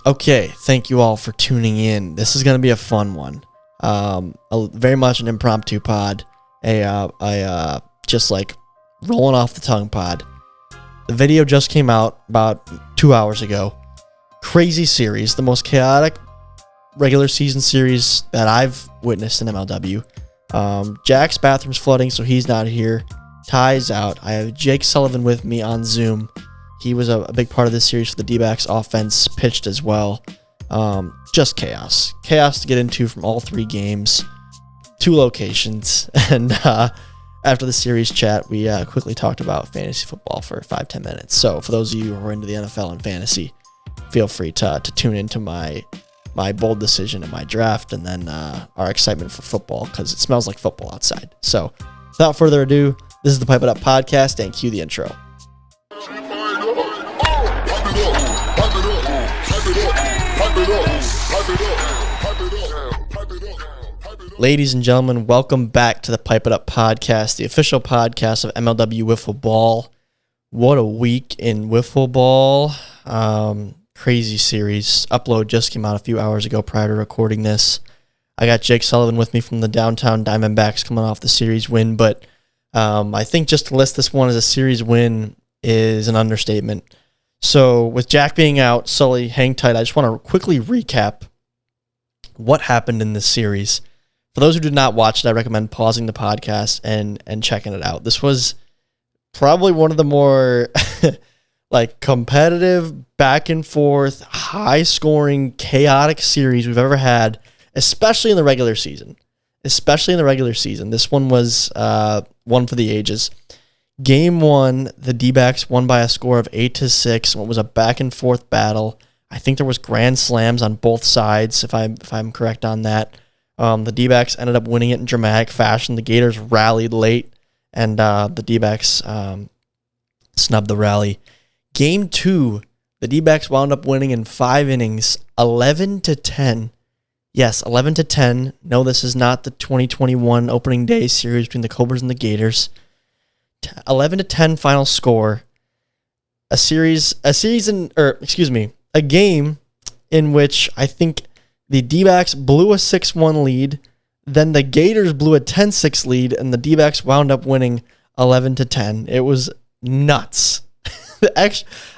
Okay, thank you all for tuning in. This is going to be a fun one. Very much an impromptu pod. Just like rolling off the tongue pod. The video just came out about 2 hours ago. Crazy series, the most chaotic regular season series that I've witnessed in MLW. Jack's bathroom's flooding, so he's not here. Ty's out. I have Jake Sullivan with me on Zoom. He was a big part of this series for the D-backs offense, pitched as well. Just chaos. Chaos to get into from all three games, 2 locations. And after the series chat, we quickly talked about fantasy football for 5-10 minutes. So for those of you who are into the NFL and fantasy, feel free to tune into my bold decision in my draft and then our excitement for football because it smells like football outside. So without further ado, this is the Pipe It Up podcast, and cue the intro. Ladies and gentlemen, welcome back to the Pipe It Up podcast, the official podcast of MLW Wiffle Ball. What a week in Wiffle Ball. Crazy series. Upload just came out a few hours ago prior to recording this. I got Jake Sullivan with me from the Downtown Diamondbacks coming off the series win, but I think just to list this one as a series win is an understatement. So with Jack being out, Sully, hang tight. I just want to quickly recap what happened in this series. For those who did not watch it, I recommend pausing the podcast and checking it out. This was probably one of the more like competitive, back and forth, high scoring, chaotic series we've ever had, especially in the regular season. This one was one for the ages. Game 1, the D-backs won by a score of 8-6. It was a back and forth battle. I think there was grand slams on both sides, if I'm correct on that. The D-backs ended up winning it in dramatic fashion. The Gators rallied late, and the D-backs snubbed the rally. Game 2, the D-backs wound up winning in 5 innings, 11-10. Yes, 11-10. No, this is not the 2021 opening day series between the Cobras and the Gators. 11-10 final score. A game in which I think the D-backs blew a 6-1 lead, then the Gators blew a 10-6 lead, and the D-backs wound up winning 11-10. It was nuts. I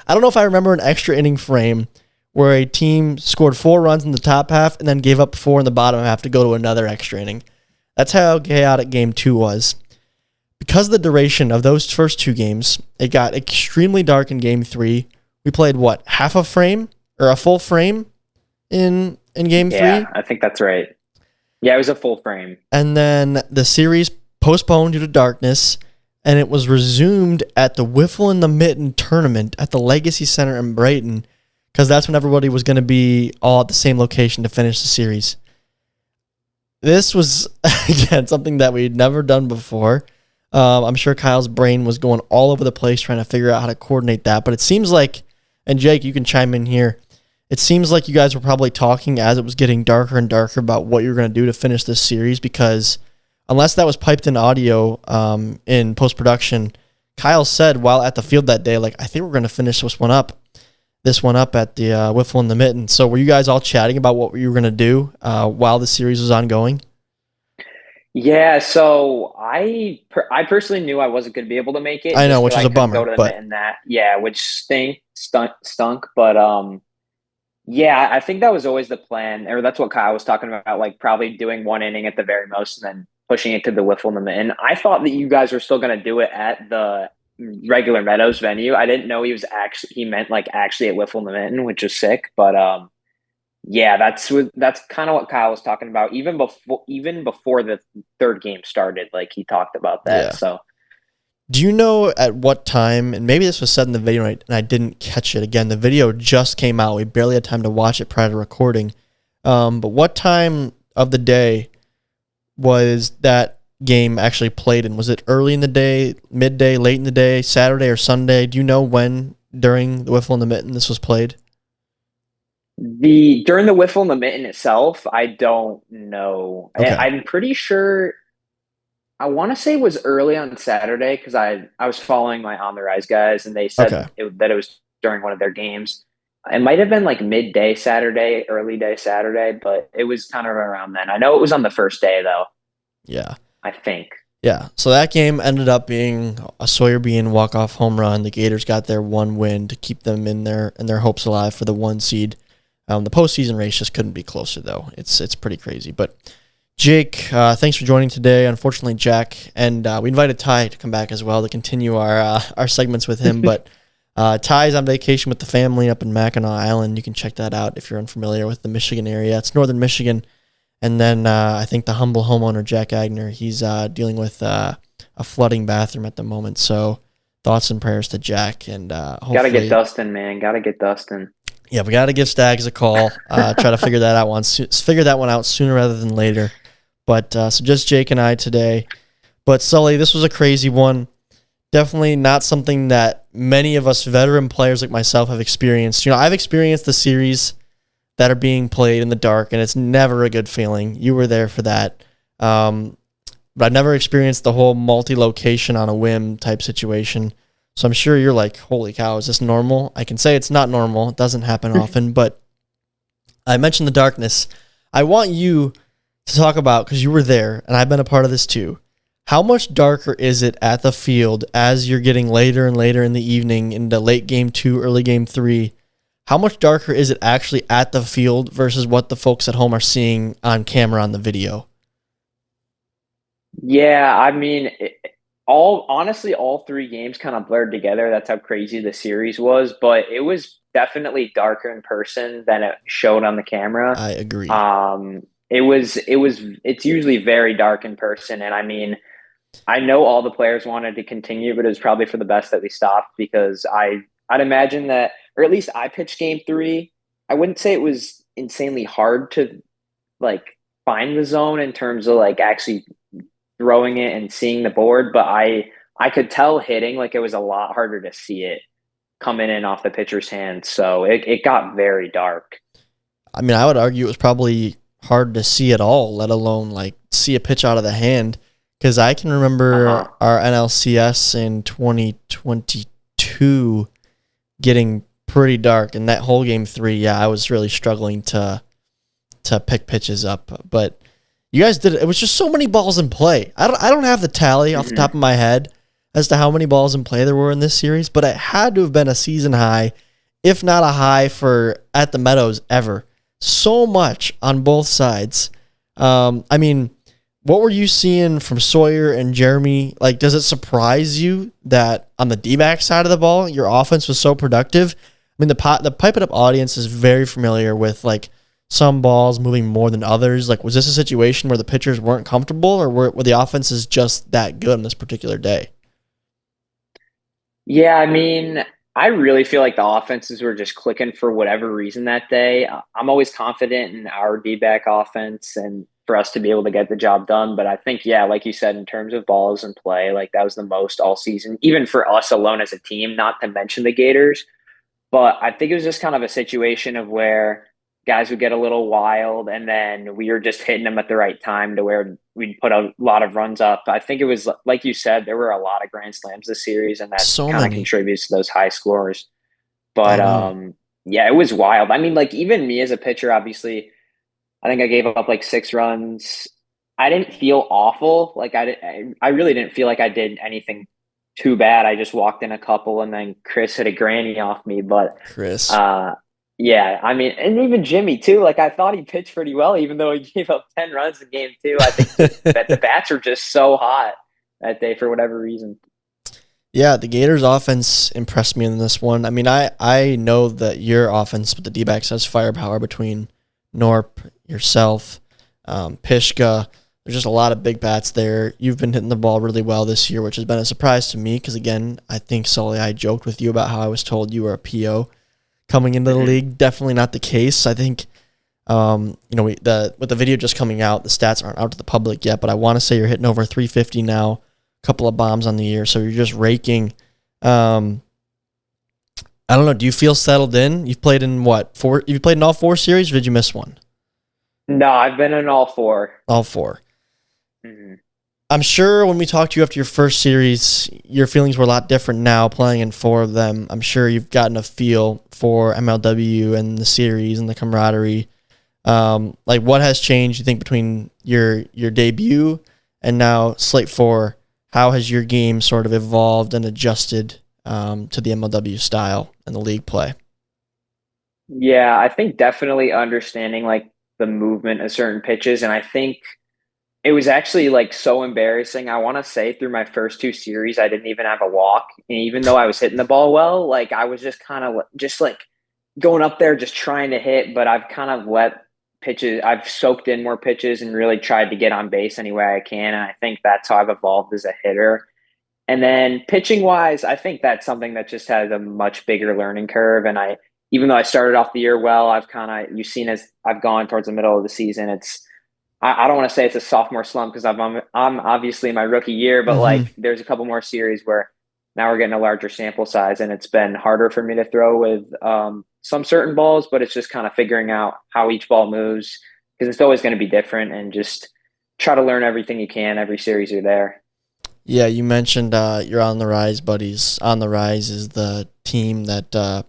don't know if I remember an extra inning frame where a team scored 4 runs in the top half and then gave up 4 in the bottom half to go to another extra inning. That's how chaotic Game 2 was. Because of the duration of those first 2 games, it got extremely dark in Game 3. We played, half a frame or a full frame in Game 3? Yeah, I think that's right. Yeah, it was a full frame. And then the series postponed due to darkness, and it was resumed at the Wiffle in the Mitten tournament at the Legacy Center in Brighton, because that's when everybody was going to be all at the same location to finish the series. This was, again, something that we'd never done before. I'm sure Kyle's brain was going all over the place trying to figure out how to coordinate that, but it seems like, and Jake, you can chime in here, it seems like you guys were probably talking as it was getting darker and darker about what you were going to do to finish this series, because unless that was piped in audio in post-production, Kyle said while at the field that day, I think we're going to finish this one up at the Wiffle in the Mitten. So were you guys all chatting about what you were going to do while the series was ongoing? Yeah, so I personally knew I wasn't going to be able to make it. I know, which is a bummer. Go to the Mitten which stunk. But yeah, I think that was always the plan, or that's what Kyle was talking about, probably doing 1 inning at the very most and then pushing it to the Wiffle in the Mitten. I thought that you guys were still going to do it at the regular Meadows venue. I didn't know he meant actually at Wiffle in the Mitten, which is sick. But yeah, that's kind of what Kyle was talking about. Even before the third game started, he talked about that. Yeah. So, do you know at what time? And maybe this was said in the video, and I didn't catch it again. The video just came out. We barely had time to watch it prior to recording. But what time of the day was that game actually played in? Was it early in the day, midday, late in the day, Saturday or Sunday? Do you know when during the Wiffle in the Mitten this was played? During the Wiffle in the Mitten itself, I don't know. Okay. I'm pretty sure. I want to say it was early on Saturday because I was following my On the Rise guys, and they said that it was during one of their games. It might have been like midday Saturday, early day Saturday, but it was kind of around then. I know it was on the first day though. Yeah. I think. Yeah. So that game ended up being a Sawyer Bean walk-off home run. The Gators got their one win to keep them in their hopes alive for the 1 seed. The postseason race just couldn't be closer, though. It's pretty crazy. But Jake, thanks for joining today. Unfortunately, Jack, and we invited Ty to come back as well to continue our segments with him. But Ty's on vacation with the family up in Mackinac Island. You can check that out if you're unfamiliar with the Michigan area. It's northern Michigan. And then I think the humble homeowner, Jack Agner, he's dealing with a flooding bathroom at the moment. So thoughts and prayers to Jack. And hopefully, Gotta get Dustin, man. Gotta get Dustin. Yeah, we got to give Stags a call. Try to figure that one out sooner rather than later. But so just Jake and I today. But Sully, this was a crazy one. Definitely not something that many of us veteran players like myself have experienced. You know, I've experienced the series that are being played in the dark, and it's never a good feeling. You were there for that. But I've never experienced the whole multi-location on a whim type situation. So I'm sure you're like, holy cow, is this normal? I can say it's not normal. It doesn't happen often, but I mentioned the darkness. I want you to talk about, because you were there, and I've been a part of this too, how much darker is it at the field as you're getting later and later in the evening into late game 2, early game 3? How much darker is it actually at the field versus what the folks at home are seeing on camera on the video? Yeah, I mean, all 3 games kind of blurred together. That's how crazy the series was, but it was definitely darker in person than it showed on the camera. I agree. It's usually very dark in person, and I mean, I know all the players wanted to continue, but it was probably for the best that we stopped because I'd imagine that, or at least I pitched game 3. I wouldn't say it was insanely hard to like find the zone in terms of like actually throwing it and seeing the board, but I could tell hitting like it was a lot harder to see it coming in off the pitcher's hand. So it got very dark. I mean, I would argue it was probably hard to see at all, let alone like see a pitch out of the hand. Because I can remember our NLCS in 2022 getting pretty dark, and that whole game 3, yeah, I was really struggling to pick pitches up. But you guys did it. It was just so many balls in play. I don't have the tally off the top of my head as to how many balls in play there were in this series, but it had to have been a season high, if not a high for at the Meadows ever. So much on both sides. I mean, what were you seeing from Sawyer and Jeremy? Like, does it surprise you that on the D-back side of the ball, your offense was so productive? I mean, the Pipe It Up audience is very familiar with, like, some balls moving more than others. Like, was this a situation where the pitchers weren't comfortable, or were the offenses just that good on this particular day? Yeah, I mean, I really feel like the offenses were just clicking for whatever reason that day. I'm always confident in our D-back offense and for us to be able to get the job done. But I think, yeah, like you said, in terms of balls in play, like that was the most all season, even for us alone as a team, not to mention the Gators. But I think it was just kind of a situation of where guys would get a little wild and then we were just hitting them at the right time to where we'd put a lot of runs up. I think it was, like you said, there were a lot of grand slams this series and that So kind of many. contributes to those high scores. I But know. yeah, it was wild. I mean, like even me as a pitcher, obviously, I think I gave up like 6 runs. I didn't feel awful. Like I really didn't feel like I did anything too bad. I just walked in a couple and then Chris hit a granny off me. But Chris. uh, yeah, I mean, and even Jimmy too. Like I thought he pitched pretty well, even though he gave up 10 runs in game 2. I think the bats were just so hot that day for whatever reason. Yeah, the Gators offense impressed me in this one. I mean, I know that your offense with the D-backs has firepower between Norp, yourself, Pishka. There's just a lot of big bats there. You've been hitting the ball really well this year, which has been a surprise to me because, again, I think, Sully, I joked with you about how I was told you were a PO coming into the league. Definitely not the case. I think, with the video just coming out, the stats aren't out to the public yet, but I want to say you're hitting over 350 now, a couple of bombs on the year, so you're just raking. I don't know. Do you feel settled in? You've played in what? 4? You've played in all 4 series, or did you miss one? No, I've been in all 4. All 4. Mm-hmm. I'm sure when we talked to you after your first series, your feelings were a lot different now playing in four of them. I'm sure you've gotten a feel for MLW and the series and the camaraderie. Like what has changed, you think, between your debut and now Slate 4? How has your game sort of evolved and adjusted to the MLW style and the league play? Yeah, I think definitely understanding like the movement of certain pitches. And I think it was actually like so embarrassing. I want to say through my first two series, I didn't even have a walk. And even though I was hitting the ball well, like I was just kind of just like going up there, just trying to hit. But I've kind of let pitches, I've soaked in more pitches and really tried to get on base any way I can. And I think that's how I've evolved as a hitter. And then pitching wise, I think that's something that just has a much bigger learning curve. And even though I started off the year well, I've kind of, you've seen as I've gone towards the middle of the season, I don't want to say it's a sophomore slump because I'm obviously in my rookie year, but Hmm. like there's a couple more series where now we're getting a larger sample size and it's been harder for me to throw with some certain balls, but it's just kind of figuring out how each ball moves because it's always going to be different and just try to learn everything you can every series you're there. Yeah, you mentioned you're on the rise, buddies. On the rise is the team that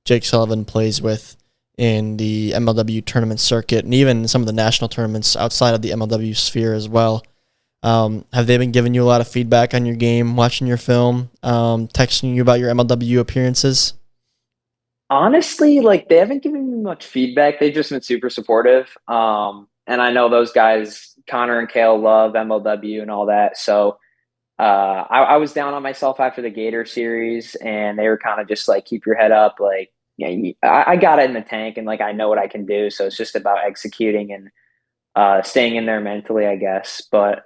Jake Sullivan plays with in the MLW tournament circuit and even some of the national tournaments outside of the MLW sphere as well. Have they been giving you a lot of feedback on your game, watching your film, texting you about your MLW appearances? Honestly, like they haven't given me much feedback. They've just been super supportive. And I know those guys, Connor and Kale, love MLW and all that. So I was down on myself after the Gator series, and they were kind of just like, keep your head up. Like, yeah, I got it in the tank, and like I know what I can do. So it's just about executing and staying in there mentally, I guess. But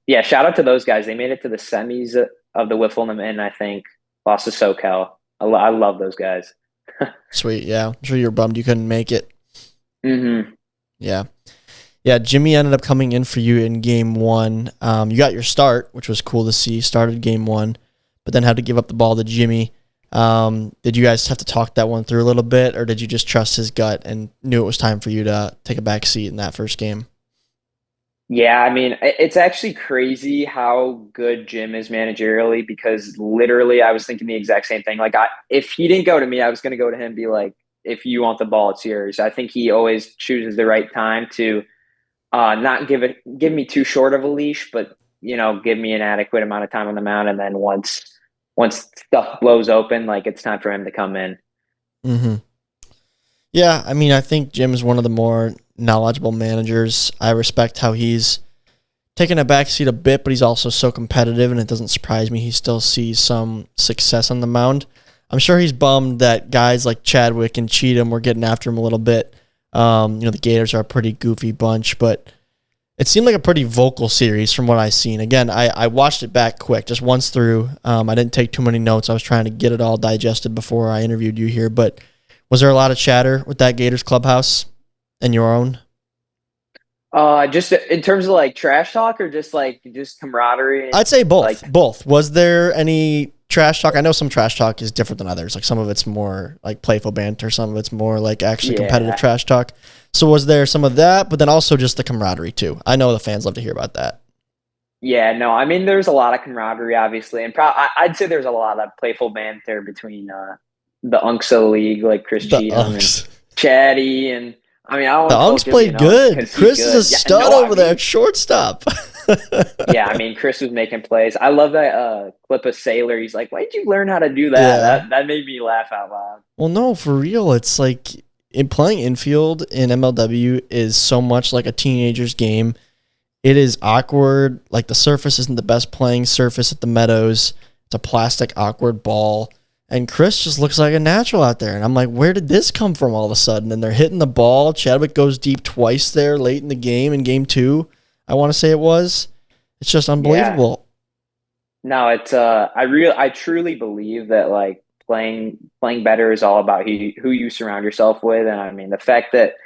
yeah, shout out to those guys. They made it to the semis of the Wiffle and I think lost to SoCal. I love those guys. Sweet, yeah. I'm sure you're bummed you couldn't make it. Hmm. Yeah. Yeah, Jimmy ended up coming in for you in game one. You got your start, which was cool to see. Started game one, but then had to give up the ball to Jimmy. Did you guys have to talk that one through a little bit, or did you just trust his gut and knew it was time for you to take a back seat in that first game? Yeah, I mean, it's actually crazy how good Jim is managerially because literally I was thinking the exact same thing. Like if he didn't go to me, I was going to go to him and be like, if you want the ball, it's yours. I think he always chooses the right time to not give me too short of a leash, but give me an adequate amount of time on the mound. And then once stuff blows open, like it's time for him to come in. Mm-hmm. Yeah, I mean, I think Jim's one of the more knowledgeable managers. I respect how he's taken a backseat a bit, but he's also so competitive, and it doesn't surprise me he still sees some success on the mound. I'm sure he's bummed that guys like Chadwick and Cheatham were getting after him a little bit. The Gators are a pretty goofy bunch, but it seemed like a pretty vocal series from what I've seen. Again, I watched it back quick, just once through. I didn't take too many notes. I was trying to get it all digested before I interviewed you here, but was there a lot of chatter with that Gators clubhouse and your own? Just in terms of like trash talk or just camaraderie and I'd say like both. Both. Was there any trash talk? I know some trash talk is different than others. Like some of it's more like playful banter, some of it's more like actually competitive yeah. trash talk. So was there some of that, but then also just the camaraderie too? I know the fans love to hear about that. Yeah, no, I mean, there's a lot of camaraderie, obviously, and I'd say there's a lot of playful banter between the Unks of the league, like Chris The Cheatham and Unks. Chatty, and I mean, I don't The want to call Unks Jimmy an played Unk good. because he's Chris is a good. Yeah, stud no, I over there mean, at shortstop. yeah, I mean, Chris was making plays. I love that clip of Sailor. He's like, "Why did you learn how to do that?" Yeah. That made me laugh out loud. Well, no, for real. It's like in playing infield in MLW is so much like a teenager's game. It is awkward. Like the surface isn't the best playing surface at the Meadows. It's a plastic, awkward ball. And Chris just looks like a natural out there. And I'm like, where did this come from all of a sudden? And they're hitting the ball. Chadwick goes deep twice there late in the game, in game two, I want to say it was. It's just Yeah, unbelievable. no, it's I truly believe that like playing better is all about who you surround yourself with, and I mean the fact that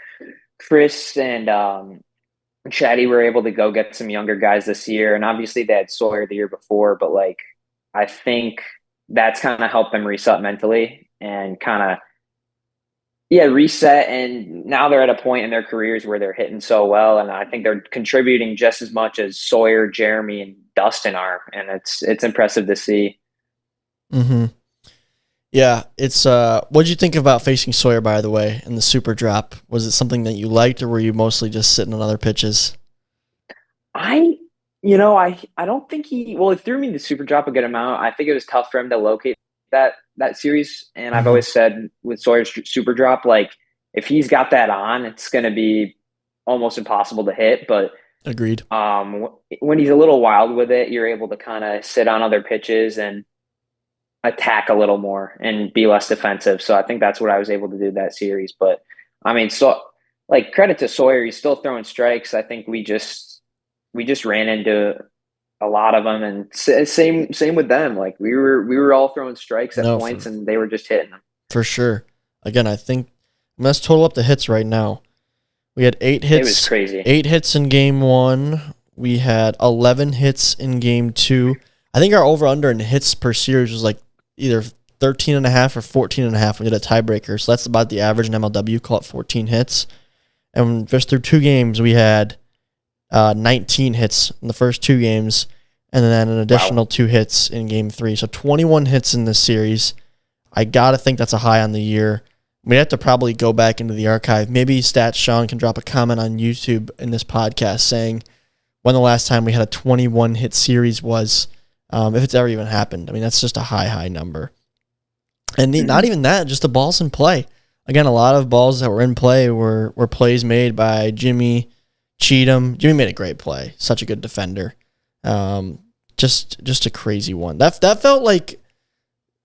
Chris and Chatty were able to go get some younger guys this year, and obviously they had Sawyer the year before, but like I think that's kind of helped them reset mentally and kind of yeah, reset, and now they're at a point in their careers where they're hitting so well, and I think they're contributing just as much as Sawyer, Jeremy, and Dustin are, and it's impressive to see. Mm-hmm. Yeah, it's what'd you think about facing Sawyer, by the way, in the super drop? Was it something that you liked, or were you mostly just sitting on other pitches? I, I don't think he threw me the super drop a good amount. I think it was tough for him to locate that series, and I've Mm-hmm. always said with Sawyer's super drop, like if he's got that on, it's going to be almost impossible to hit, but Agreed. when he's a little wild with it, you're able to kind of sit on other pitches and attack a little more and be less defensive. So I think that's what I was able to do that series. But I mean, so like credit to Sawyer, he's still throwing strikes. I think we just ran into a lot of them, and same with them. Like we were all throwing strikes at No, points, and they were just hitting them. for sure. Again, I think let's total up the hits right now. We had It was crazy. 8 hits in game one. We had 11 hits in game two. I think our over under in hits per series was like either 13 and a half or 14 and a half. We did a tiebreaker. So that's about the average in MLW, call it 14 hits. And just through 2 games, we had 19 hits in the first 2 games, and then an additional Wow. 2 hits in game three. So 21 hits in this series. I got to think that's a high on the year. We have to probably go back into the archive. Maybe Stats Sean can drop a comment on YouTube in this podcast saying when the last time we had a 21 hit series was, if it's ever even happened. I mean, that's just a high number. And not even that, just the balls in play. Again, a lot of balls that were in play were plays made by Jimmy Cheatham. Jimmy made a great play. Such a good defender. Just a crazy one. That felt like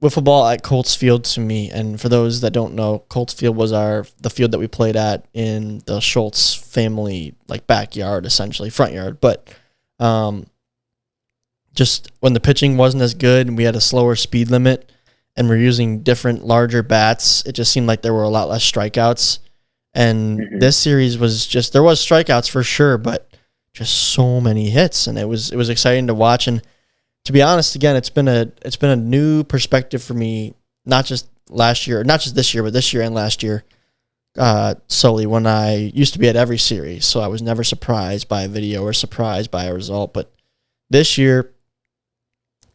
wiffle ball at Colts Field to me. And for those that don't know, Colts Field was the field that we played at in the Schultz family like backyard, essentially front yard. But just when the pitching wasn't as good and we had a slower speed limit and we're using different larger bats, it just seemed like there were a lot less strikeouts. And Hmm. this series was just there was strikeouts for sure, but just so many hits, and it was exciting to watch. And to be honest, again, it's been a new perspective for me, not just last year, not just this year, but this year and last year. Sully, when I used to be at every series, so I was never surprised by a video or surprised by a result. But this year,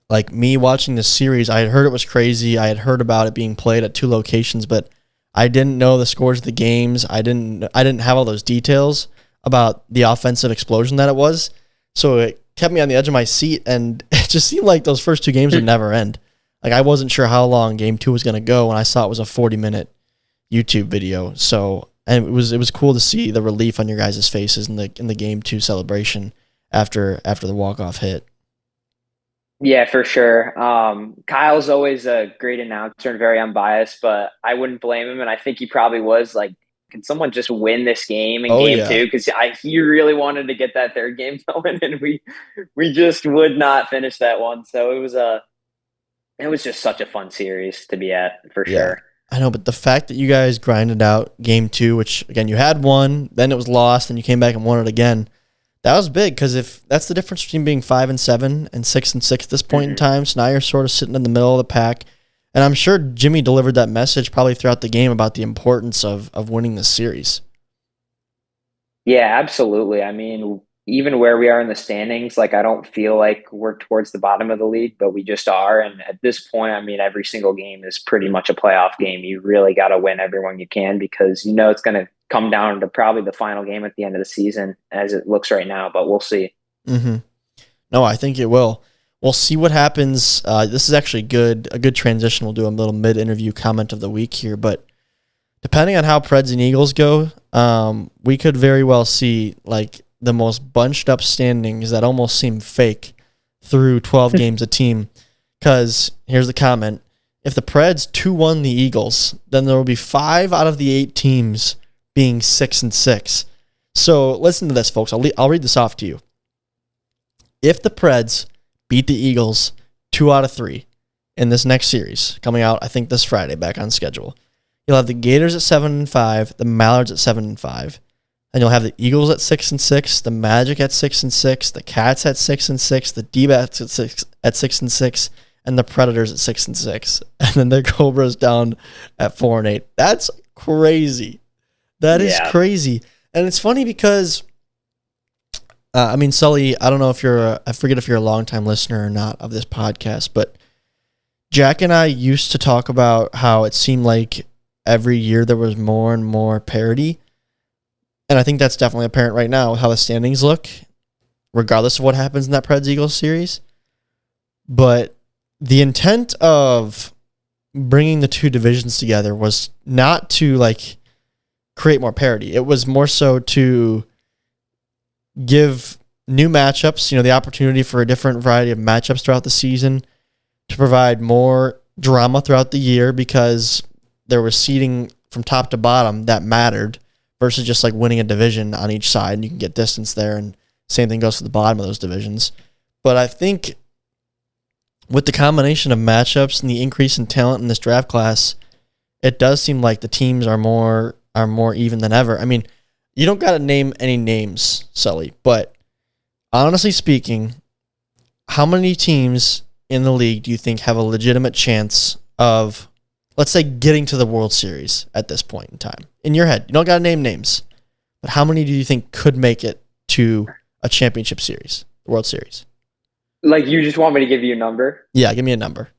like me watching this series, I had heard it was crazy. I had heard about it being played at 2 locations, but I didn't know the scores of the games. I didn't have all those details about the offensive explosion that it was. So it kept me on the edge of my seat, and it just seemed like those first 2 games would never end. Like I wasn't sure how long game 2 was going to go, and I saw it was a 40-minute YouTube video. So, and it was cool to see the relief on your guys' faces in the game 2 celebration after the walk-off hit. Yeah, for sure. Kyle's always a great announcer and very unbiased, but I wouldn't blame him. And I think he probably was like, can someone just win this game in Oh game yeah. two? Because he really wanted to get that third game going, and we just would not finish that one. So it was just such a fun series to be at for Yeah. sure. I know, but the fact that you guys grinded out game 2, which again you had won, then it was lost, and you came back and won it again. That was big because if that's the difference between being 5-7 and 6-6 at this point in Hmm. time, so now you're sort of sitting in the middle of the pack. And I'm sure Jimmy delivered that message probably throughout the game about the importance of winning this series. Yeah, absolutely. I mean, even where we are in the standings, like I don't feel like we're towards the bottom of the league, but we just are. And at this point, I mean, every single game is pretty much a playoff game. You really got to win everyone you can because you know it's going to come down to probably the final game at the end of the season as it looks right now, but we'll see. Mm-hmm. No, I think it will. We'll see what happens. This is actually a good transition. We'll do a little mid-interview comment of the week here, but depending on how Preds and Eagles go, we could very well see like the most bunched up standings that almost seem fake through 12 games a team. Because here's the comment: if the Preds 2-1 the Eagles, then there will be 5 out of the 8 teams being 6-6. So listen to this, folks. I'll read this off to you. If the Preds beat the Eagles 2 out of 3 in this next series coming out, I think this Friday, back on schedule. You'll have the Gators at 7-5, the Mallards at 7-5, and you'll have the Eagles at 6-6, the Magic at 6-6, the Cats at 6-6, the D-backs at 6-6, and the Predators at 6-6, and then the Cobras down at 4-8. That's crazy. That is Yeah. crazy. And it's funny because, I mean, Sully, I don't know if I forget if you're a longtime listener or not of this podcast, but Jack and I used to talk about how it seemed like every year there was more and more parity. And I think that's definitely apparent right now with how the standings look, regardless of what happens in that Preds-Eagles series. But the intent of bringing the two divisions together was not to like create more parity. It was more so to give new matchups, the opportunity for a different variety of matchups throughout the season, to provide more drama throughout the year because there was seeding from top to bottom that mattered versus just like winning a division on each side and you can get distance there, and same thing goes to the bottom of those divisions. But I think with the combination of matchups and the increase in talent in this draft class, it does seem like the teams are more even than ever. I mean, you don't got to name any names, Sully, but honestly speaking, how many teams in the league do you think have a legitimate chance of, let's say, getting to the World Series at this point in time? In your head, you don't got to name names, but how many do you think could make it to a championship series, World Series? Like, you just want me to give you a number? Yeah, give me a number.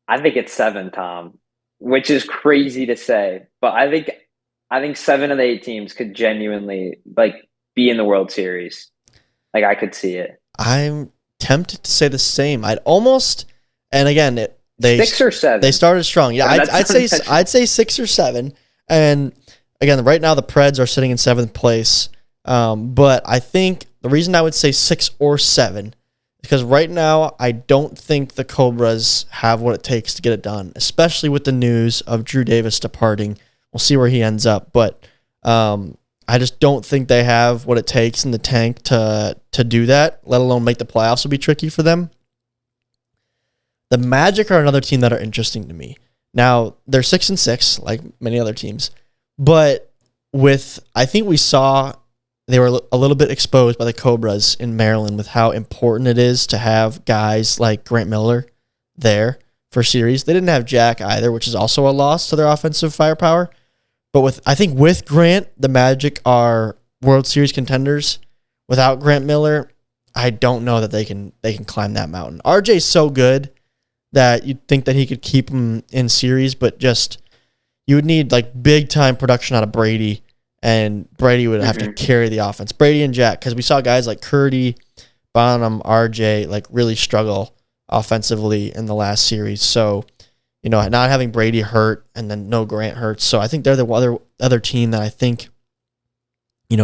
I think it's 7, Tom, which is crazy to say, but I think 7 of the 8 teams could genuinely like be in the World Series. Like, I could see it. I'm tempted to say the same. I'd almost, and again, they 6 or 7. They started strong. Yeah, I'd say 6 or 7. And again, right now the Preds are sitting in 7th place. But I think the reason I would say 6 or 7 is because right now I don't think the Cobras have what it takes to get it done, especially with the news of Drew Davis departing. We'll see where he ends up, but I just don't think they have what it takes in the tank to do that, let alone make the playoffs will be tricky for them. The Magic are another team that are interesting to me. Now, they're 6-6, like many other teams, but I think we saw they were a little bit exposed by the Cobras in Maryland with how important it is to have guys like Grant Miller there for series. They didn't have Jack either, which is also a loss to their offensive firepower. But I think with Grant, the Magic are World Series contenders. Without Grant Miller, I don't know that they can climb that mountain. RJ's so good that you'd think that he could keep them in series, but just you would need like big time production out of Brady, and Brady would have to carry the offense. Brady and Jack, because we saw guys like Curdy, Bonham, RJ like really struggle offensively in the last series. So, not having Brady hurt and then no Grant hurts. So I think they're the other team that I think, they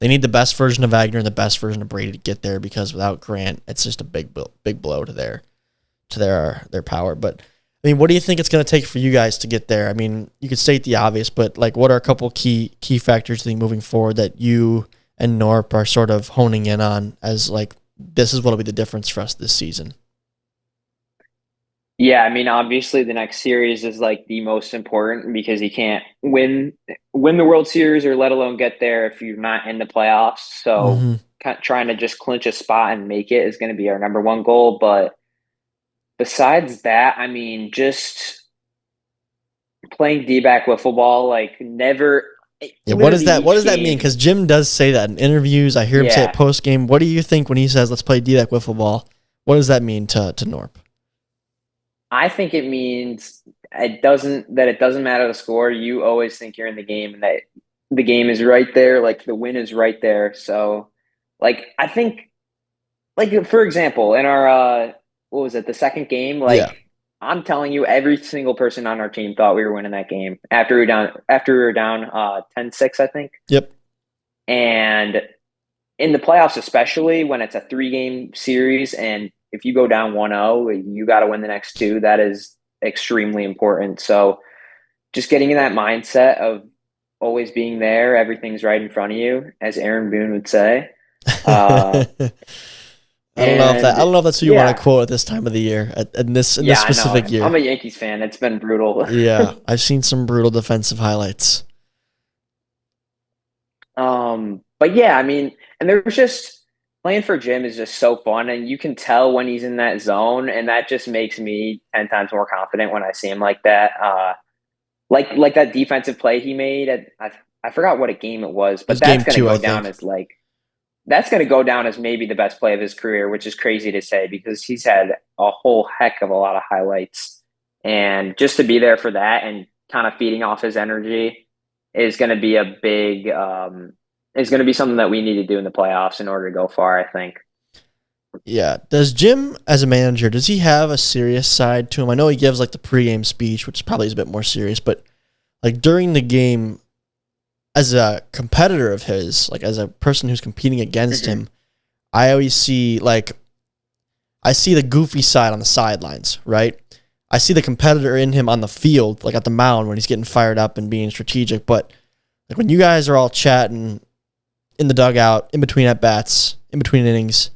need the best version of Wagner and the best version of Brady to get there, because without Grant, it's just a big blow to their power. But I mean, what do you think it's going to take for you guys to get there? I mean, you could state the obvious, but like, what are a couple key factors, I think, moving forward that you and Norp are sort of honing in on as like, this is what will be the difference for us this season? Yeah, I mean, obviously the next series is like the most important because you can't win the World Series or let alone get there if you're not in the playoffs. So trying to just clinch a spot and make it is going to be our number one goal. But besides that, I mean, just playing D-back wiffle ball, like never. Yeah, what does that mean? Because Jim does say that in interviews. I hear him say it post game. What do you think when he says, "Let's play D-back wiffle ball"? What does that mean to Norp? I think it means it doesn't matter the score. You always think you're in the game and that the game is right there, like the win is right there. So, like, I think, like, for example, in our what was it, the second game? Like, Yeah. I'm telling you, every single person on our team thought we were winning that game after we were down 10-6, I think. Yep. And in the playoffs, especially when it's a 3-game series, and if you go down 1-0, you got to win the next 2. That is extremely important. So just getting in that mindset of always being there, everything's right in front of you, as Aaron Boone would say. I don't know if that's who you want to quote at this time of the year, in this specific year. I'm a Yankees fan. It's been brutal. Yeah, I've seen some brutal defensive highlights. But yeah, I mean, and there's just playing for Jim is just so fun, and you can tell when he's in that zone, and that just makes me 10 times more confident when I see him like that. like that defensive play he made I forgot what a game it was, It but was game that's going to two, I go down think. as that's going to go down as maybe the best play of his career, which is crazy to say because he's had a whole heck of a lot of highlights. And just to be there for that and kind of feeding off his energy is going to be is going to be something that we need to do in the playoffs in order to go far, I think. Yeah. Does Jim, as a manager, does he have a serious side to him? I know he gives like the pregame speech, which probably is a bit more serious, but like during the game, as a competitor of his, like as a person who's competing against Mm-hmm. him, I always see like I see the goofy side on the sidelines, right? I see the competitor in him on the field, like at the mound when he's getting fired up and being strategic. But like when you guys are all chatting in the dugout, in between at bats, in between innings,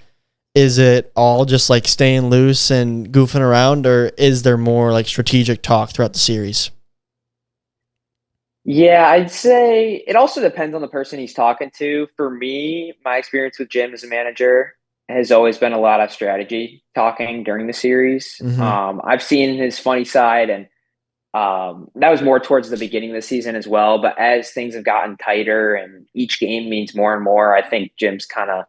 is it all just like staying loose and goofing around, or is there more like strategic talk throughout the series? Yeah, I'd say it also depends on the person he's talking to. For me, my experience with Jim as a manager has always been a lot of strategy talking during the series. Mm-hmm. I've seen his funny side, and that was more towards the beginning of the season as well. But as things have gotten tighter and each game means more and more, I think Jim's kind of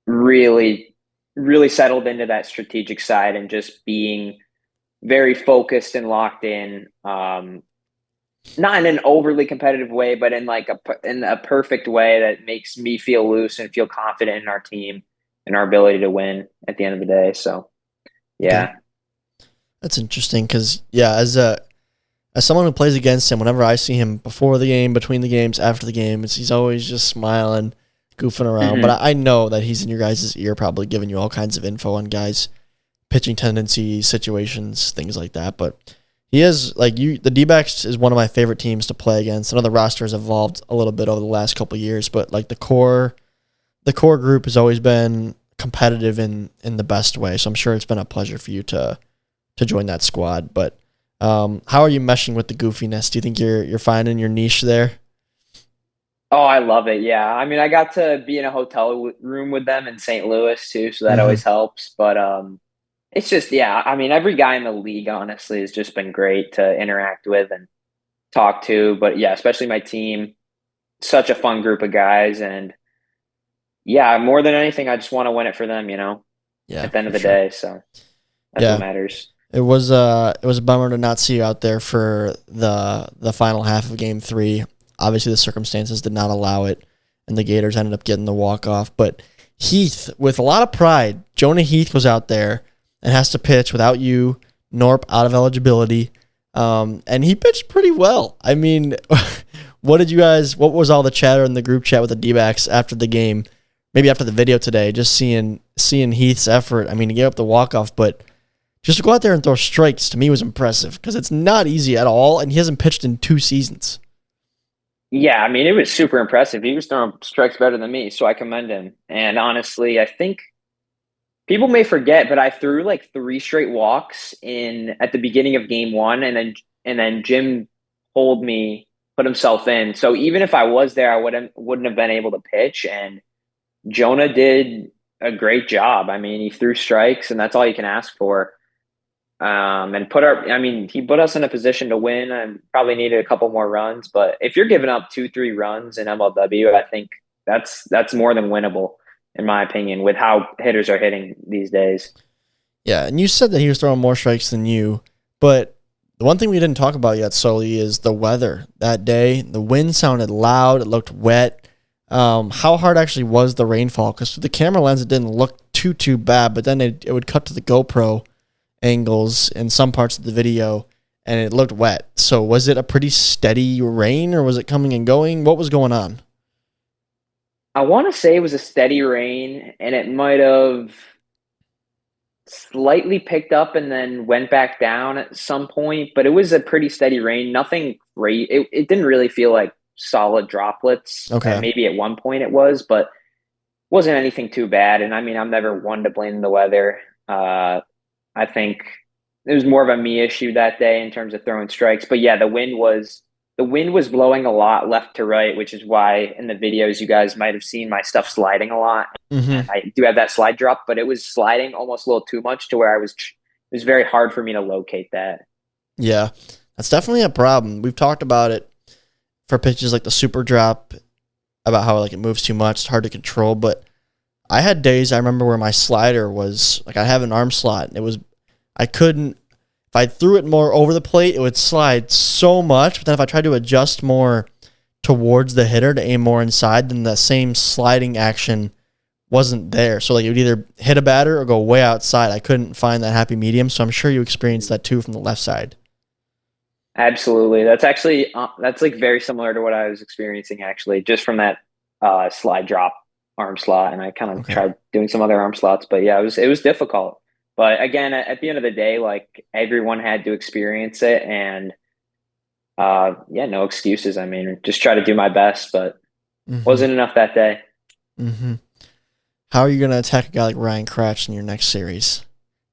really, really settled into that strategic side and just being very focused and locked in. Not in an overly competitive way, but in a perfect way that makes me feel loose and feel confident in our team and our ability to win at the end of the day. So Okay, yeah. that's interesting because yeah, as someone who plays against him, whenever I see him before the game, between the games, after the games, he's always just smiling, goofing around. But Hmm. I know that he's in your guys' ear, probably giving you all kinds of info on guys' pitching tendencies, situations, things like that. But he is like you. The D-backs is one of my favorite teams to play against. I know the roster has evolved a little bit over the last couple of years, but like the core group has always been competitive in the best way. So I'm sure it's been a pleasure for you to join that squad. But how are you meshing with the goofiness? Do you think you're finding your niche there? Oh, I love it. Yeah. I mean, I got to be in a room with them in St. Louis too, so that Mm-hmm. always helps. But it's just yeah, I mean, every guy in the league honestly has just been great to interact with and talk to. But yeah, especially my team, such a fun group of guys and yeah, more than anything, I just want to win it for them, Yeah, at the end for of the sure. day. So that's what Yeah, matters. it was a bummer to not see you out there for the final half of Game 3. Obviously, the circumstances did not allow it, and the Gators ended up getting the walk off. But Heath, with a lot of pride, Jonah Heath was out there and has to pitch without you. Norp out of eligibility, and he pitched pretty well. I mean, what did you guys? What was all the chatter in the group chat with the D-backs after the game? Maybe after the video today, just seeing Heath's effort. I mean, he gave up the walk off, but just to go out there and throw strikes to me was impressive because it's not easy at all, and he hasn't pitched in 2 seasons. Yeah, I mean, it was super impressive. He was throwing strikes better than me, so I commend him. And honestly, I think people may forget, but I threw like three straight walks in at the beginning of game one, and then Jim pulled me, put himself in. So even if I was there, I wouldn't have been able to pitch. And Jonah did a great job. I mean, he threw strikes, and that's all you can ask for. And I mean, he put us in a position to win and probably needed a couple more runs. But if you're giving up 2, 3 runs in MLW, I think that's more than winnable, in my opinion, with how hitters are hitting these days. Yeah, and you said that he was throwing more strikes than you, but the one thing we didn't talk about yet, Sully, is the weather that day. The wind sounded loud. It looked wet. How hard actually was the rainfall? Because through the camera lens, it didn't look too bad, but then it would cut to the GoPro angles in some parts of the video, and it looked wet. So was it a pretty steady rain, or was it coming and going? What was going on? I want to say it was a steady rain, and it might have slightly picked up and then went back down at some point, but it was a pretty steady rain. Nothing great. It didn't really feel like solid droplets, and Okay. maybe at one point it was, but wasn't anything too bad. And I mean, I'm never one to blame the weather. I think it was more of a me issue that day in terms of throwing strikes. But yeah, the wind was blowing a lot left to right, which is why in the videos you guys might have seen my stuff sliding a lot. And Mm-hmm. I do have that slide drop, but it was sliding almost a little too much to where it was very hard for me to locate that. Yeah. That's definitely a problem. We've talked about it for pitches like the super drop, about how like it moves too much, it's hard to control. But I had days I remember where my slider was like I have an arm slot. And I couldn't if I threw it more over the plate, it would slide so much. But then if I tried to adjust more towards the hitter to aim more inside, then the same sliding action wasn't there. So like it would either hit a batter or go way outside. I couldn't find that happy medium. So I'm sure you experienced that too from the left side. Absolutely. That's actually that's like very similar to what I was experiencing actually, just from that slide drop arm slot, and I kind of Okay. tried doing some other arm slots, but yeah, it was difficult. But again, at the end of the day, like everyone had to experience it, and yeah, no excuses. I mean, just try to do my best, but Mm-hmm. wasn't enough that day. Mm-hmm. How are you going to attack a guy like Ryan Cratch in your next series?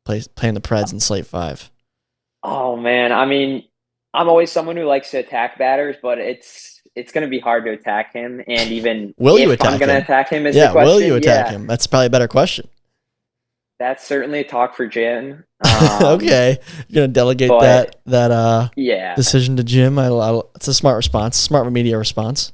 Playing the Preds in Slate 5. Oh man, I mean, I'm always someone who likes to attack batters, but it's going to be hard to attack him. And even Will you if I'm attack going to him? attack him, is the Yeah, will you question. attack Yeah, him? That's probably a better question. that's certainly a talk for Jim. Okay, you're gonna delegate But that yeah, decision to Jim. It's a smart response, smart media response.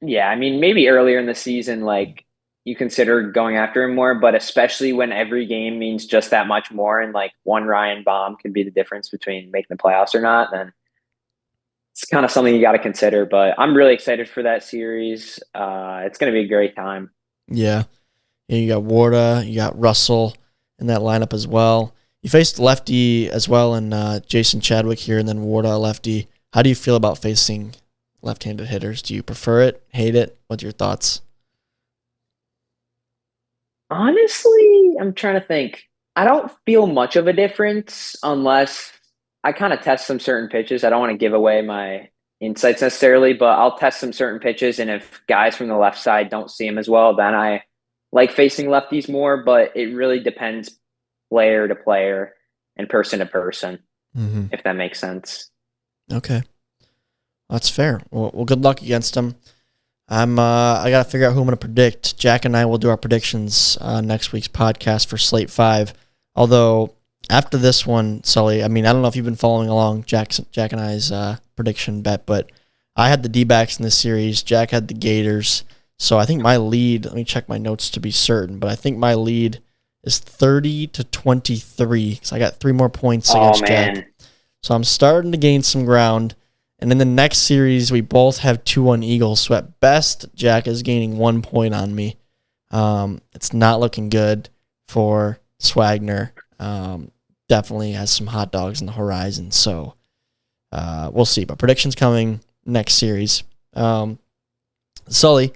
yeah. I mean, maybe earlier in the season, like you consider going after him more, but especially when every game means just that much more, and like one Ryan bomb could be the difference between making the playoffs or not, then it's kind of something you got to consider. But I'm really excited for that series. It's going to be a great time. Yeah, yeah. You got Warda, you got Russell in that lineup as well. You faced lefty as well, and Jason Chadwick here, and then Warda lefty. How do you feel about facing left-handed hitters? Do you prefer it? Hate it? What's your thoughts? Honestly, I'm trying to think. I don't feel much of a difference unless I kind of test some certain pitches. I don't want to give away my insights necessarily, but I'll test some certain pitches. And if guys from the left side don't see them as well, then I like facing lefties more. But it really depends player to player and person to person, Mm-hmm. if that makes sense. Okay, that's fair. Well, good luck against them. I gotta figure out who I'm gonna predict. Jack and I will do our predictions next week's podcast for Slate 5. Although after this one, Sully, I mean, I don't know if you've been following along Jack and I's prediction bet, but I had the D-backs in this series. Jack had the Gators. So I think my lead, let me check my notes to be certain, but I think my lead is 30-23 because I got 3 more points Oh against Jack. man. So I'm starting to gain some ground. And in the next series, we both have 2-1 Eagles. So at best, Jack is gaining 1 point on me. It's not looking good for Swagner. Definitely has some hot dogs on the horizon. So we'll see. But predictions coming next series. Sully,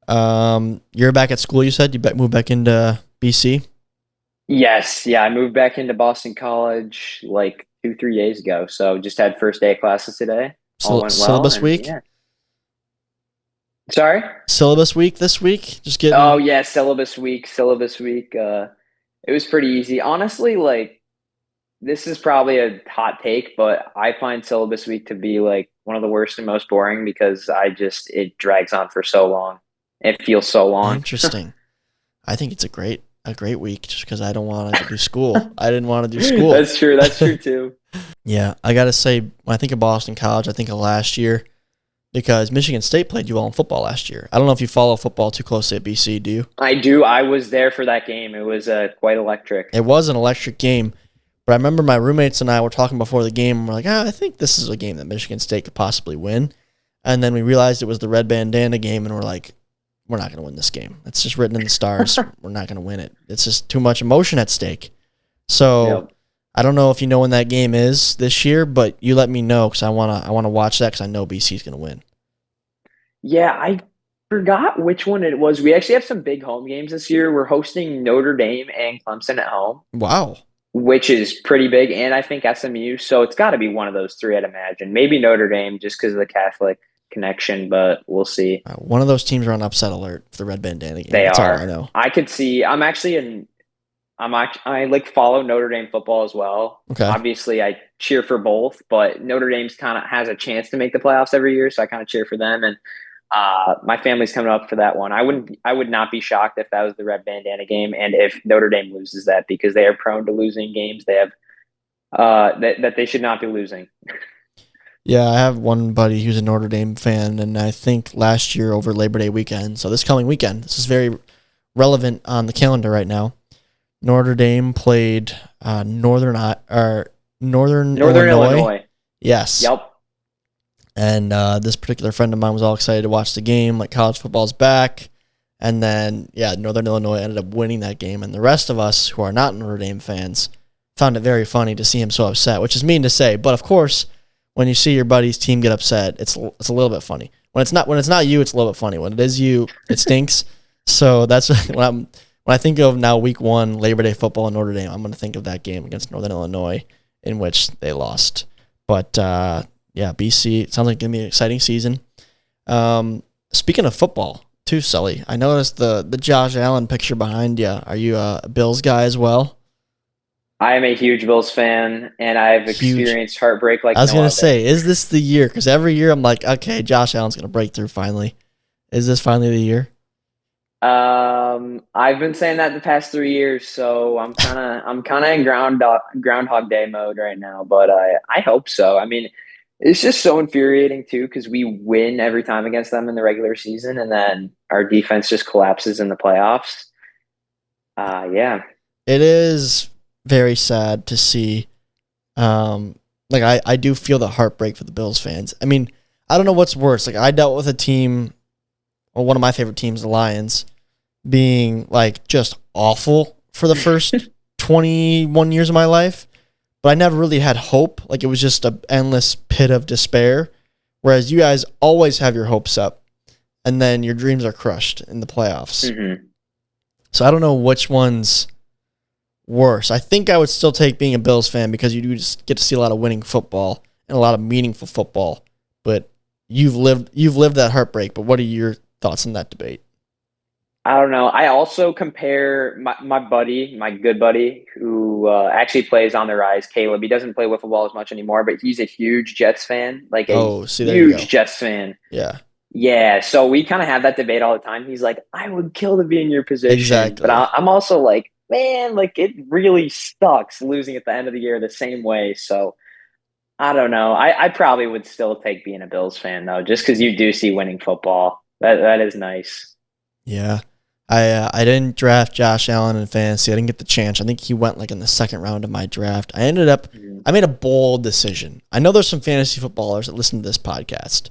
you're back at school, you said? You moved back into BC? Yes, yeah, I moved back into Boston College like 2, 3 days ago. So just had first day of classes today. All went well, Syllabus and week? yeah. Sorry? Syllabus week this week? Just Oh getting. yeah, syllabus week, syllabus week. It was pretty easy. Honestly, like this is probably a hot take, but I find syllabus week to be like one of the worst and most boring because it drags on for so long. It feels so long. Interesting. I think it's a great week just because I don't want to do school. I didn't want to do school. That's true. That's true too. Yeah, I gotta say, when I think of Boston College, I think of last year because Michigan State played you well in football last year. I don't know if you follow football too closely at BC, do you? I do. I was there for that game. It was quite electric. It was an electric game, but I remember my roommates and I were talking before the game, and we're like, I think this is a game that Michigan State could possibly win. And then we realized it was the red bandana game, and we're like, we're not going to win this game. It's just written in the stars. We're not going to win it. It's just too much emotion at stake. So Yep. I don't know if you know when that game is this year, but you let me know because I wanna watch that because I know BC's going to win. Yeah, I forgot which one it was. We actually have some big home games this year. We're hosting Notre Dame and Clemson at home, Wow. which is pretty big, and I think SMU. So it's got to be one of those three, I'd imagine. Maybe Notre Dame just because of the Catholic connection, but we'll see. One of those teams are on upset alert for the red bandana game. They That's all I are. know. I could see. I like follow Notre Dame football as well. Okay. Obviously, I cheer for both, but Notre Dame's kind of has a chance to make the playoffs every year, so I kind of cheer for them. And my family's coming up for that one. I would not be shocked if that was the red bandana game, and if Notre Dame loses that because they are prone to losing games. They have that they should not be losing. Yeah, I have one buddy who's a Notre Dame fan, and I think last year over Labor Day weekend, so this coming weekend, this is very relevant on the calendar right now. Notre Dame played Northern Northern Illinois. Illinois. Yes. Yep. And this particular friend of mine was all excited to watch the game, like college football's back. And then, yeah, Northern Illinois ended up winning that game. And the rest of us who are not Notre Dame fans found it very funny to see him so upset, which is mean to say. But of course, when you see your buddy's team get upset, it's a little bit funny. When it's not you, it's a little bit funny. When it is you, it stinks. So that's when I think of now week 1, Labor Day football in Notre Dame, I'm going to think of that game against Northern Illinois in which they lost. But, yeah, BC, it sounds like it's going to be an exciting season. Speaking of football, too, Sully, I noticed the Josh Allen picture behind you. Are you a Bills guy as well? I am a huge Bills fan, and I've experienced heartbreak like I was no going other. to say, is this the year? Because every year I'm like, okay, Josh Allen's going to break through finally. Is this finally the year? I've been saying that the past 3 years, so I'm kind of in Groundhog Day mode right now, but I hope so. I mean, it's just so infuriating too because we win every time against them in the regular season, and then our defense just collapses in the playoffs. Yeah. It is very sad to see. I do feel the heartbreak for the Bills fans. I mean, I don't know what's worse. Like, I dealt with a team, or one of my favorite teams, the Lions, being like just awful for the first 21 years of my life, but I never really had hope. Like, it was just an endless pit of despair. Whereas you guys always have your hopes up, and then your dreams are crushed in the playoffs. Mm-hmm. So I don't know which one's worse. I think I would still take being a Bills fan because you do just get to see a lot of winning football and a lot of meaningful football. But you've lived that heartbreak. But what are your thoughts on that debate? I don't know. I also compare my buddy, my good buddy, who actually plays on the rise, Caleb. He doesn't play wiffle ball as much anymore, but he's a huge Jets fan, like a Oh, see, there you go. huge Jets fan. Yeah, Yeah, so we kind of have that debate all the time. He's like, I would kill to be in your position. exactly. But I'm also like, man, like it really sucks losing at the end of the year the same way. So I don't know. I probably would still take being a Bills fan, though, just because you do see winning football. That is nice. Yeah. I didn't draft Josh Allen in fantasy. I didn't get the chance. I think he went like in the second round of my draft. I made a bold decision. I know there's some fantasy footballers that listen to this podcast.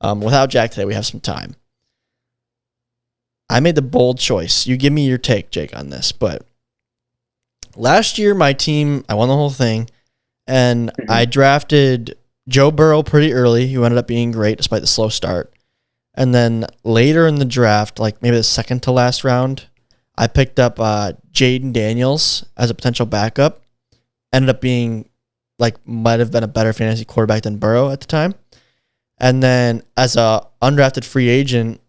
Without Jack today, we have some time. I made the bold choice. You give me your take, Jake, on this. But last year, my team, I won the whole thing, and I drafted Joe Burrow pretty early, who ended up being great despite the slow start. And then later in the draft, like maybe the second to last round, I picked up Jaden Daniels as a potential backup. Ended up being might have been a better fantasy quarterback than Burrow at the time. And then as a undrafted free agent,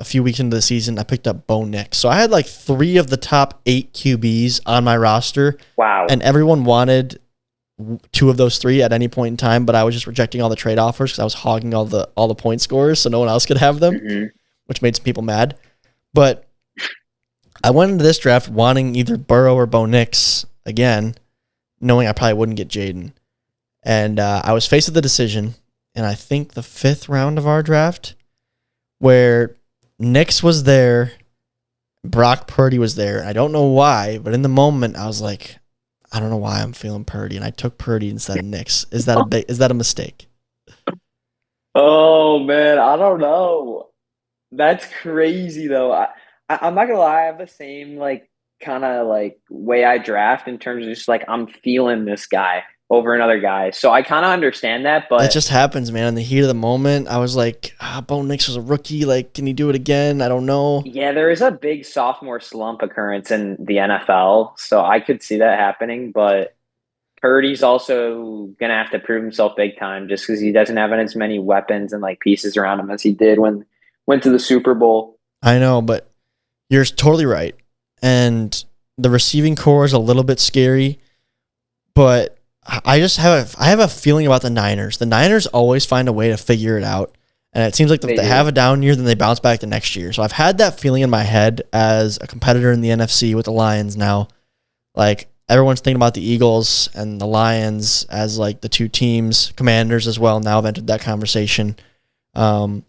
a few weeks into the season, I picked up Bo Nix. So I had like 3 of the top 8 QBs on my roster. Wow. And everyone wanted 2 of those 3 at any point in time, but I was just rejecting all the trade offers because I was hogging all the point scores so no one else could have them, which made some people mad. But I went into this draft wanting either Burrow or Bo Nix again, knowing I probably wouldn't get Jaden. And I was faced with the decision in I think the 5th round of our draft where Nix was there, Brock Purdy was there. I don't know why, but in the moment I was like, I don't know why I'm feeling Purdy, and I took Purdy instead of Nix. Is that a mistake? Oh man, I don't know. That's crazy though. I'm not gonna lie, I have the same like kind of like way I draft in terms of just like I'm feeling this guy over another guy. So I kind of understand that, It but just happens, man. In the heat of the moment, I was like, Bo Nix was a rookie. Like, can he do it again? I don't know. yeah, there is a big sophomore slump occurrence in the NFL, so I could see that happening, but Purdy's also gonna have to prove himself big time just because he doesn't have as many weapons and like pieces around him as he did when went to the Super Bowl. I know, but you're totally right. And the receiving core is a little bit scary, but I have a feeling about the Niners. The Niners always find a way to figure it out. And it seems like if they have a down year, then they bounce back the next year. So I've had that feeling in my head as a competitor in the NFC with the Lions now. Like, everyone's thinking about the Eagles and the Lions as like the two teams. Commanders as well now have entered that conversation. And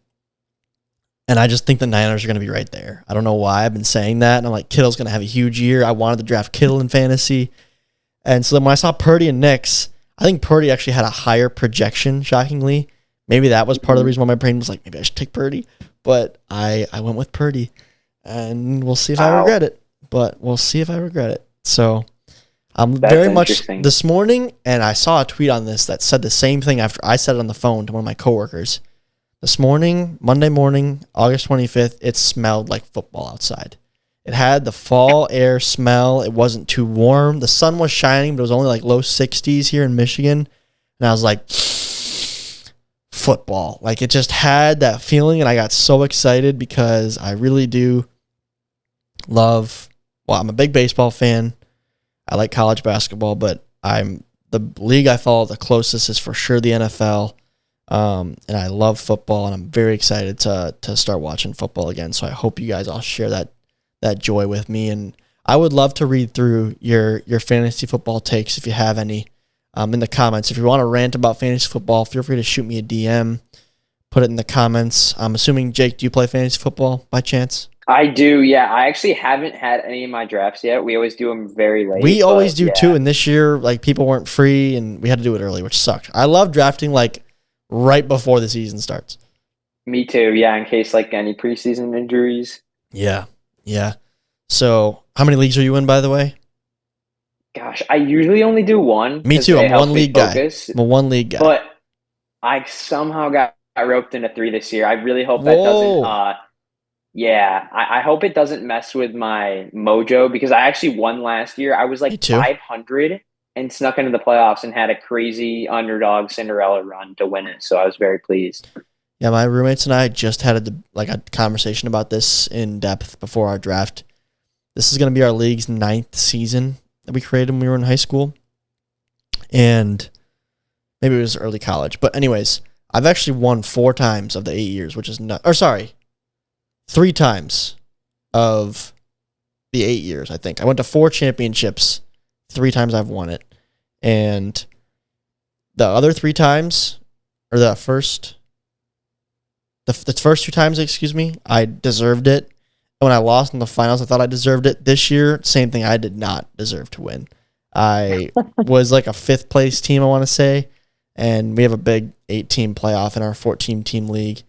I just think the Niners are going to be right there. I don't know why I've been saying that. And I'm like, Kittle's going to have a huge year. I wanted to draft Kittle in fantasy. And so then when I saw Purdy and Knicks, I think Purdy actually had a higher projection, shockingly. Maybe that was part of the reason why my brain was like, maybe I should take Purdy. But I went with Purdy. And we'll see if I regret it. So I'm very much this morning, and I saw a tweet on this that said the same thing after I said it on the phone to one of my coworkers. This morning, Monday morning, August 25th, it smelled like football outside. It had the fall air smell. It wasn't too warm. The sun was shining, but it was only like low 60s here in Michigan. And I was like, football. Like, it just had that feeling, and I got so excited because I really do love, well, I'm a big baseball fan. I like college basketball, but the league I follow the closest is for sure the NFL. And I love football, and I'm very excited to start watching football again. So I hope you guys all share that joy with me. And I would love to read through your fantasy football takes if you have any in the comments. If you want to rant about fantasy football, feel free to shoot me a DM, put it in the comments. I'm assuming, Jake, do you play fantasy football by chance? I do, yeah. I actually haven't had any of my drafts yet. We always do them very late. We always do too, and this year, like, people weren't free, and we had to do it early, which sucked. I love drafting, like, right before the season starts. Me too, yeah, in case, like, any preseason injuries. Yeah. So, how many leagues are you in, by the way? Gosh, I usually only do one. Me too, I'm a one-league guy. I'm a one-league guy. But I somehow got roped into 3 this year. I really hope that doesn't... Yeah, I hope it doesn't mess with my mojo, because I actually won last year. I was like 500 and snuck into the playoffs and had a crazy underdog Cinderella run to win it. So I was very pleased. Yeah, my roommates and I just had a conversation about this in depth before our draft. This is going to be our league's 9th season that we created when we were in high school. And maybe it was early college. But anyways, I've actually won 4 times of the 8 years, which is not... Or sorry. 3 times of the 8 years, I think. I went to 4 championships. 3 times I've won it. And the other 3 times, or the first 2 times, I deserved it. And when I lost in the finals, I thought I deserved it. This year, same thing. I did not deserve to win. I was like a 5th place team, I want to say. And we have a big 8-team playoff in our 14-team league.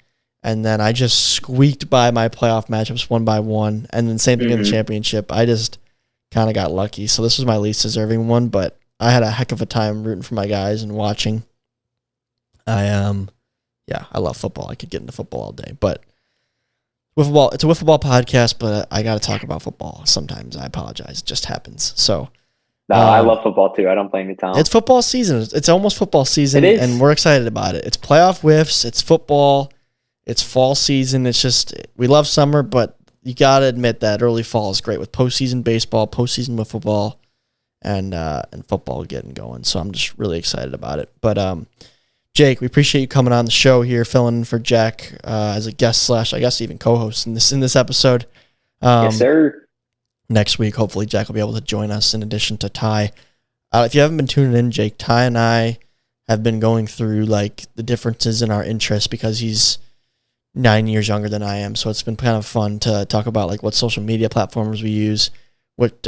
And then I just squeaked by my playoff matchups one by one. And then same thing in the championship. I just kind of got lucky. So this was my least deserving one, but I had a heck of a time rooting for my guys and watching. I love football. I could get into football all day. But it's a wiffle ball podcast, but I got to talk about football sometimes. I apologize. It just happens. So no, I love football too. I don't blame you, Tom. It's football season. It's almost football season, and we're excited about it. It's playoff whiffs. It's football. It's fall season. It's just, we love summer, but you got to admit that early fall is great with postseason baseball, postseason with football, and football getting going. So I'm just really excited about it. But Jake, we appreciate you coming on the show here, filling in for Jack as a guest / I guess even co-host in this episode. Yes, sir. Next week, hopefully Jack will be able to join us in addition to Ty. If you haven't been tuning in, Jake, Ty and I have been going through like the differences in our interests because he's 9 years younger than I am. So it's been kind of fun to talk about like what social media platforms we use, what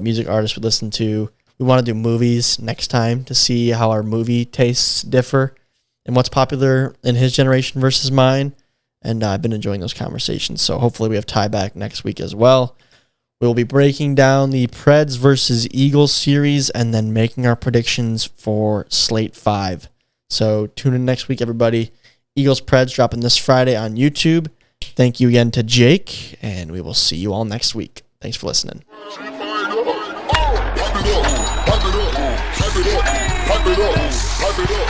music artists we listen to. We want to do movies next time to see how our movie tastes differ and what's popular in his generation versus mine. And I've been enjoying those conversations. So hopefully we have Ty back next week as well. We'll be breaking down the Preds versus Eagles series and then making our predictions for Slate 5. So tune in next week, everybody. Eagles Preds dropping this Friday on YouTube. Thank you again to Jake, and we will see you all next week. Thanks for listening. Pipe it up.